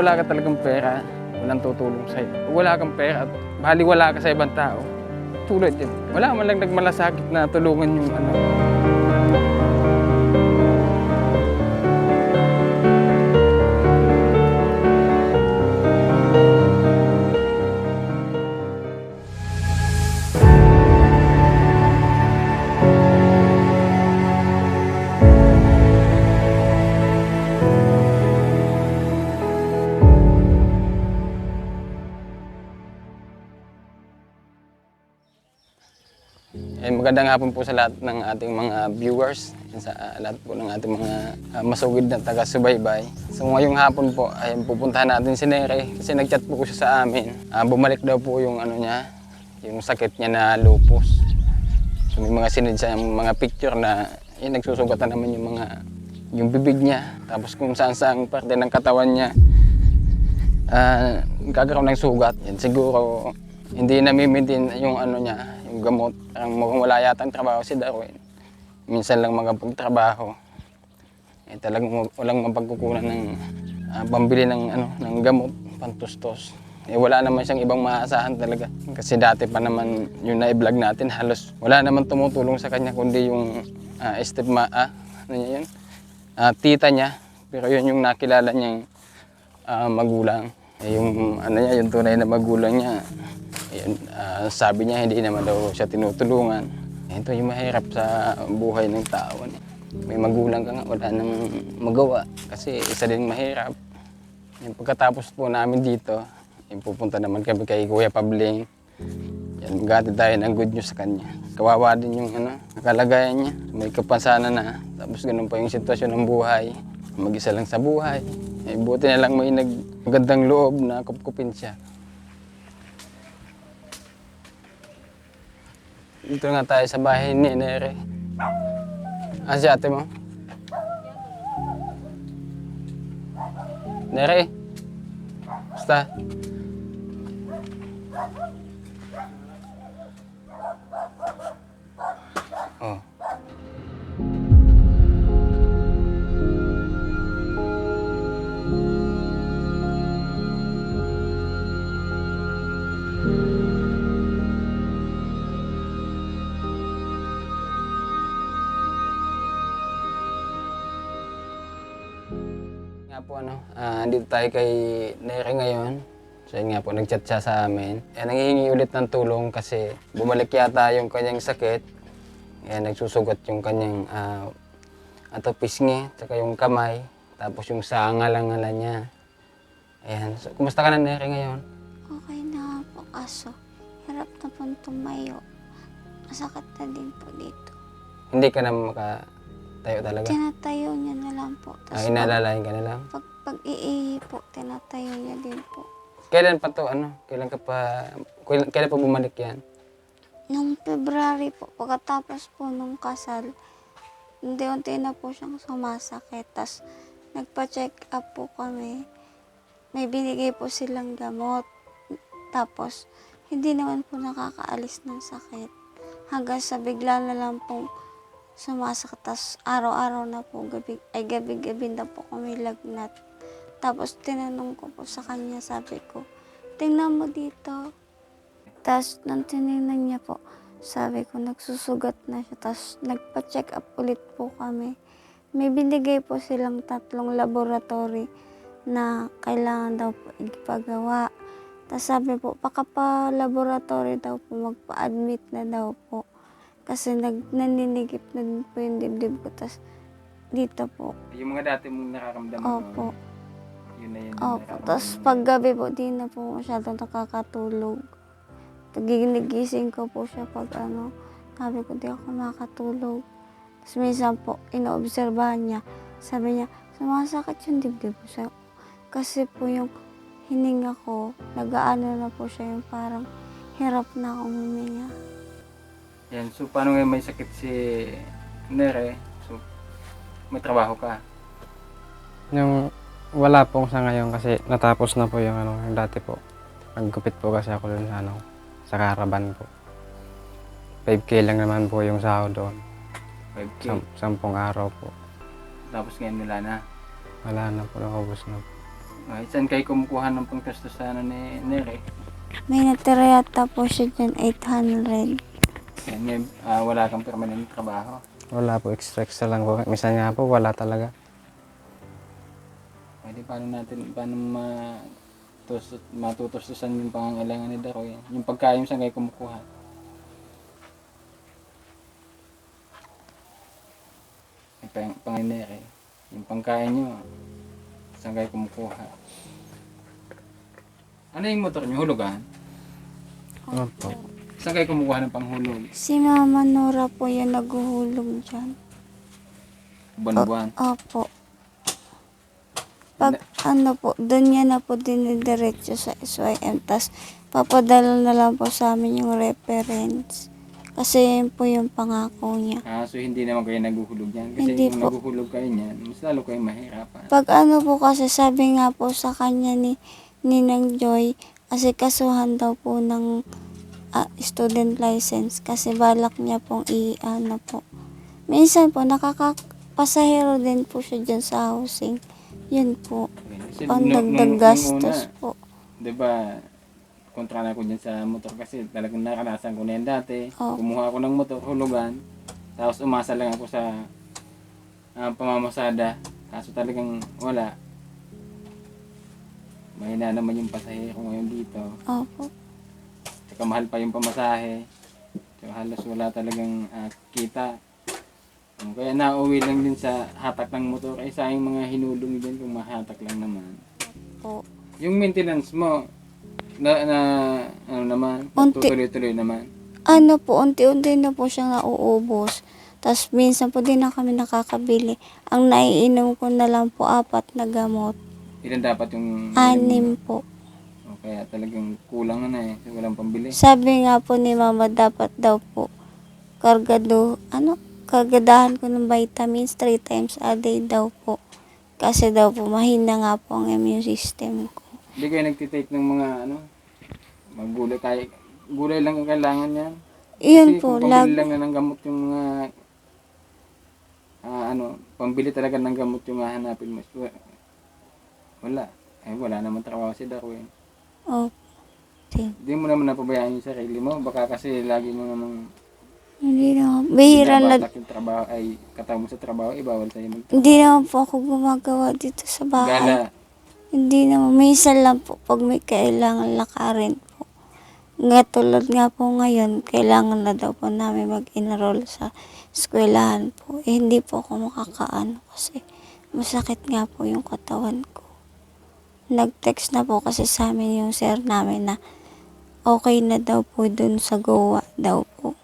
wala ka talagang pera, walang tutulong sa'yo. Pag wala kang pera at baliwala ka sa ibang tao, tulad yun. Wala man lang nagmalasakit na tulungan yung ano. Magandang hapon po sa lahat ng ating mga viewers, sa lahat po ng ating mga masugid na taga-subaybay. So ngayong hapon po ay pupuntahan natin si Nere kasi nag-chat po siya sa amin. Bumalik daw po yung ano niya, yung sakit niya na lupus. So may mga sinid siya yung mga picture na nagsusugatan naman yung bibig niya. Tapos kung saan parte ng katawan niya nagkakaroon ng sugat. Yan siguro hindi nami-maintain yung ano niya, yung gamot. Parang mukhang wala yata ang trabaho si Darwin. Minsan lang magpagtrabaho. Talagang walang mapagkukunan ng pambili ng gamot, pantustos. Wala naman siyang ibang maasahan talaga. Kasi dati pa naman yung na-vlog natin, halos wala naman tumutulong sa kanya kundi yung tita niya. Pero yun yung nakilala niyang magulang. Yung yung tunay na magulang niya. Sabi niya hindi naman daw siya tinutulungan. Ito yung mahirap sa buhay ng tao. May magulang ka nga, wala nang magawa kasi isa din mahirap. Yung pagkatapos po namin dito, pupunta naman kami kay Kuya Pabling. Maghatid tayo ng good news sa kanya. Kawawa din yung kalagayan niya. May kapansanan na. Tapos ganun pa yung sitwasyon ng buhay. Mag-isa lang sa buhay. Buti na lang may magandang loob na kupkupin siya. Dito nga tayo sa bahay ni Nere. Si ate mo? Nere? Basta? Oh. Nga po dito tayo kay Nere ngayon. So yun nga po, nag-chat siya sa amin. Nanghihingi ulit ng tulong kasi bumalik yata yung kanyang sakit. Nagsusugat yung kanyang pisngi, tsaka yung kamay, tapos yung sa ngalan niya. Ayan. So, kumusta ka na Nere ngayon? Okay na po, kaso hirap na pong tumayo. Masakit na din po dito. Hindi ka na makatayo talaga? Tinatayo niya na lang po. Inalalayan ka na lang? Pag-iihi po, tinatayo niya din po. Kailan pa to? Kailan pa bumalik yan? Noong February po, pagkatapos po nung kasal, unti-unti na po siyang sumasakit. Tapos nagpa-check up po kami. May binigay po silang gamot. Tapos hindi naman po nakakaalis ng sakit. Hanggang sa bigla na lang pong sumasakit. Tapos araw-araw na po, gabi-gabi na po kami lagnat. Tapos tinanong ko po sa kanya, sabi ko, tingnan mo dito. Tapos nang tinignan niya po, sabi ko, nagsusugat na siya. Tapos nagpa-check up ulit po kami. May binigay po silang 3 laboratory na kailangan daw po ipagawa. Tapos sabi po, pakapa-laboratory daw po, magpa-admit na daw po. Kasi naninigip na din po yung dibdib ko. Tapos dito po. Yung mga dati mong nakaramdaman Opo. Yun na yun. Opo. Tapos paggabi po, di na po masyadong nakakatulog. Gigising ko po siya pag sabi ko, di ako makatulog. Tapos minsan po, inoobserbahan niya. Sabi niya, sumasakit yung dibdib ko. Kasi po yung hininga ko, nag-aano na po siya yung parang hirap na akong huminga. Yan, so paano ngayon may sakit si Nere? So, may trabaho ka? Yung wala po sa ngayon kasi natapos na po yung yung dati po. Naggupit po kasi ako dun sa Caravan po. 5K lang naman po yung sahod doon. 5K? 10 araw po. Tapos ngayon wala na? Wala na po, nakubos na po. Ay, saan kayo kumukuha ng panggastos sa ano ni Nere? May natira yata po siya dyan 800. Yan, ngayon, wala kang permanent trabaho. Wala po, extra lang po. Minsan nga po, wala talaga. Pwede paano matutustusan yung pangangailangan ni Daroy? Yung pagkain saan kayo kumukuha? Yung panginere, yung pangkain nyo, saan kayo kumukuha? Ano yung motor nyo? Hulugan? Opo. Saan kayo kumukuha ng panghulog? Si Mama Nora po yung naghuhulog dyan. Buwan-buwan? Opo. Pag ano po, doon niya na po dinidiretso sa SYM. Tapos papadala na lang po sa amin yung reference. Kasi yun po yung pangako niya. So hindi naman kayo naguhulog yan. Kasi Hindi kung po. naguhulog kayo niyan, mas lalo kayo mahirapan. Pag ano po kasi sabi nga po sa kanya ni Ninang Joy, kasi kasuhan daw po ng student license kasi balak niya pong i-ano po. Minsan po nakakapasahero din po siya dyan sa housing. Yun po. Kasi Pangdagdag gastos po. diba, kontra na ako dyan sa motor kasi talagang nakarasan ko na yan dati. Oh. Kumuha ako ng motor, hulugan. Tapos umasa lang ako sa pamamasada. Kaso talagang wala. Mahina naman yung pasahero ngayon dito. Opo. Tsaka mahal pa yung pamasahe. Tsaka halos wala talagang kita. Kaya nauwi lang din sa hatak ng motor. Ay sayang mga hinulong dyan kung mahatak lang naman. Po. Yung maintenance mo, ano naman, Unti. tuloy-tuloy naman. Ano po, unti-unti na po siyang nauubos. Tapos minsan po din na kami nakakabili. Ang naiinom ko na lang po 4 na gamot. Ilan dapat yung... 6 po. Kaya talagang kulang na eh. Walang pambili. Sabi nga po ni Mama, dapat daw po kargadahan ko ng vitamins 3 times a day daw po. Kasi daw po mahina nga po ang immune system ko. Hindi kayo nagtitake ng mga maggulay. Gulay lang ang kailangan yan. Iyon Kasi po, kung pambili lang na ng gamot yung mga pambili talaga ng gamot yung hahanapin mo. Wala. Wala naman trabaho si Darwin. Oh, Hindi mo naman napabayaan yung sarili mo. Baka kasi lagi mo namang hindi na. Bihira na. binabatak yung trabaho ay katawag mo sa trabaho, bawal sa'yo Hindi naman po ako gumagawa dito sa bahay. gala. Hindi naman. Minsan lang po pag may kailangan lakarin po. Nga tulad nga po ngayon, kailangan na daw po namin mag-enroll sa eskwelahan po. Hindi po ako makakaano kasi masakit nga po yung katawan ko. Nag-text na po kasi sa amin yung sir namin na okay na daw po dun sa Goa daw po.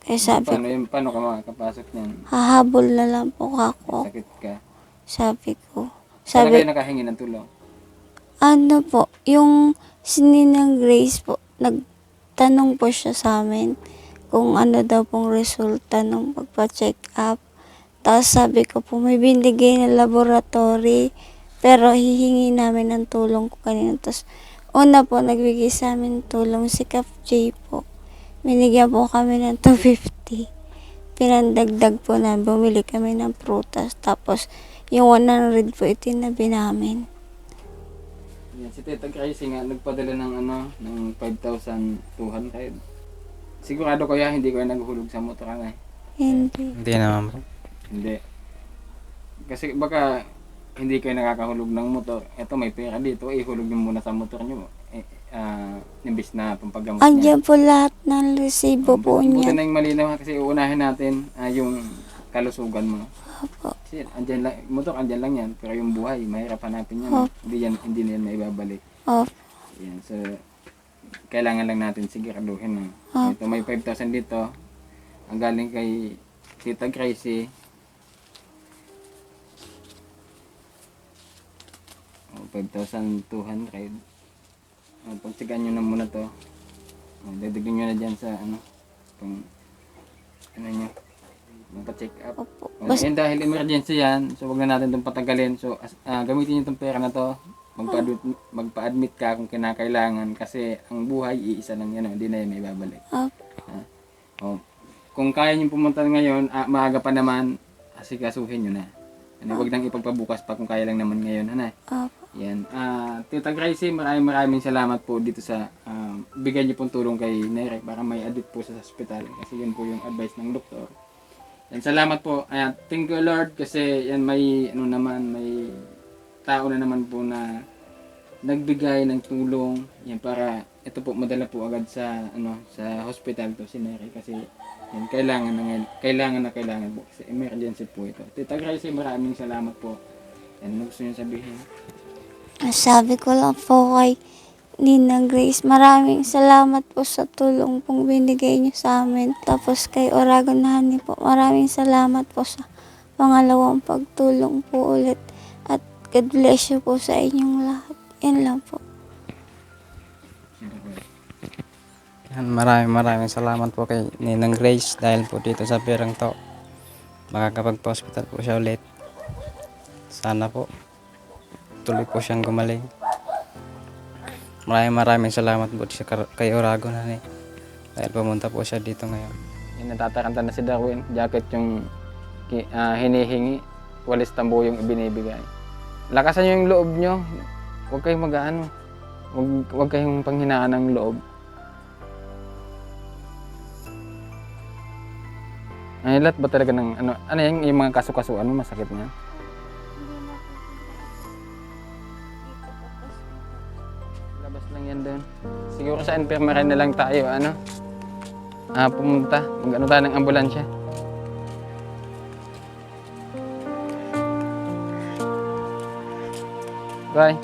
Kaya sabi ko, Paano ka makakapasok niyan? hahabol na lang po ako. Sakit ka. Sabi ko. Saan Sabi, kayo nakahingi ng tulong? ano po, yung sininang Grace po, nagtanong po siya sa amin kung ano daw pong resulta ng pagpa-check up. Tapos sabi ko po, may binigay na laboratory, pero hihingi namin ng tulong ko kanina. Tapos, una po, nagbigay sa amin tulong si Kap J po. Binigyan po kami ng 250. Pinandagdag po na, bumili kami ng prutas. Tapos, yung 100 po, itinabi namin. Yan, si Tita Gracie nga nagpadala ng 5,200. Sigurado kaya hindi ko naghulog sa motor nga eh. Hindi. Hindi naman po. Hindi. Kasi baka hindi kayo nakakahulog ng motor. Eto may pera dito, ihulog nyo muna sa motor nyo. Imbis na pampagamot niya. Andiyan po lahat ng resibo po Buti niya. na yung malinaw kasi uunahin natin yung kalusugan mo. Opo. Kasi andyan lang, motor andyan lang yan, pero yung buhay, mahirap hanapin yan. Oh. Hindi na yan maibabalik. Opo. Yan, so, kailangan lang natin siguraduhin na. Oh. Ito may 5,000 dito. Ang galing kay Tita Gracie. 5,200. Pagsigaan nyo na muna to. Dadagdag nyo na dyan sa pang nyo, magpa-check up. Opo. Yan dahil emergency yan, so wag na natin itong patagalin. So gamitin nyo itong pera na to. Magpa-admit ka kung kinakailangan kasi ang buhay iisa lang yan, hindi na yan may babalik. Opo. Kung kaya nyo pumunta ngayon, maaga pa naman, asikasuhin nyo na. Huwag nang ipagpabukas pa kung kaya lang naman ngayon. Opo. Yan. Tita Gracie, maraming salamat po dito sa bigyan niyo pong tulong kay Nerek para may admit po sa hospital. Kasi yun po yung advice ng doktor. Yan, salamat po. Ayan, thank you Lord kasi yan may may tao na naman po na nagbigay ng tulong yan para ito po madala po agad sa sa hospital to si Nerek kasi yan kailangan po kasi emergency po ito. Tita Gracie, maraming salamat po. Yan, ano gusto niyo sabihin? Sabi ko lang po kay Ninang Grace, maraming salamat po sa tulong pong binigay niyo sa amin. Tapos kay Oragon Honey po, maraming salamat po sa pangalawang pagtulong po ulit. At God bless you po sa inyong lahat. Yan lang po. Yan, maraming salamat po kay Ninang Grace dahil po dito sa perang to makakapagpa-hospital po siya ulit. Sana po tuloy po siyang gumaling. Maraming salamat po kay Oragon Honey dahil pumunta po siya dito ngayon. Yung natataranta na si Darwin, jacket yung hinihingi, walis tambo yung ibinibigay. Lakasan nyo yung loob nyo, huwag kayong huwag kayong panghinaan ng loob. Ay, lahat ba talaga ng ano yung mga kaso-kasuan mo, masakit niya? Labas lang yan doon. Siguro sa infirmary na lang tayo, pumunta. Mag-ano tayo ng ambulansya. Bye.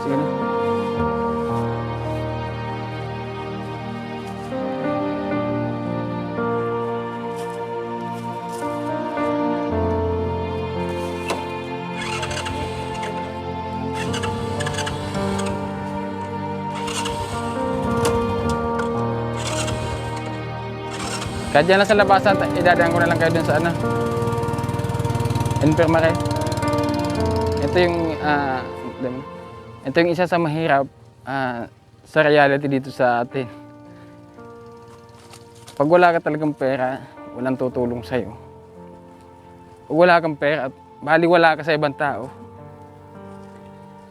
Sige na. Kahit dyan lang sa labasan, idadaan ko na lang kayo dun sa infirmary. Ito yung isa sa mahirap sa reality dito sa atin. Pag wala ka talagang pera, walang tutulong sa'yo. Pag wala kang pera at baliwala ka sa ibang tao,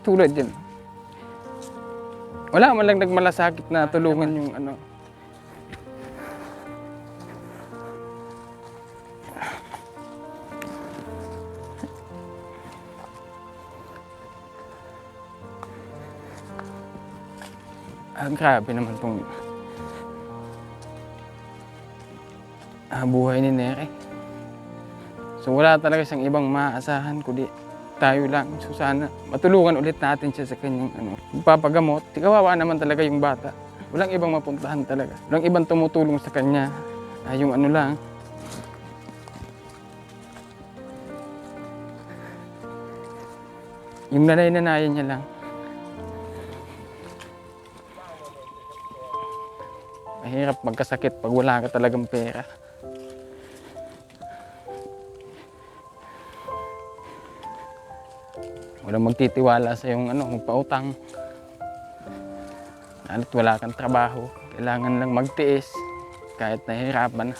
tulad yun. Wala man lang nagmalasakit na tulungan yung grabe naman pong buhay ni Nere. So wala talaga siyang ibang maaasahan kundi tayo lang. So sana matulungan ulit natin siya sa kanyang papagamot. Kawawa naman talaga yung bata. Walang ibang mapuntahan talaga. Walang ibang tumutulong sa kanya. Yung lang. Yung nanay-nanayan niya lang. Mahirap magkasakit pag wala ka talagang pera. Walang magtitiwala sa yung magpautang. Lalo't wala kang trabaho. Kailangan lang magtiis kahit nahihirapan.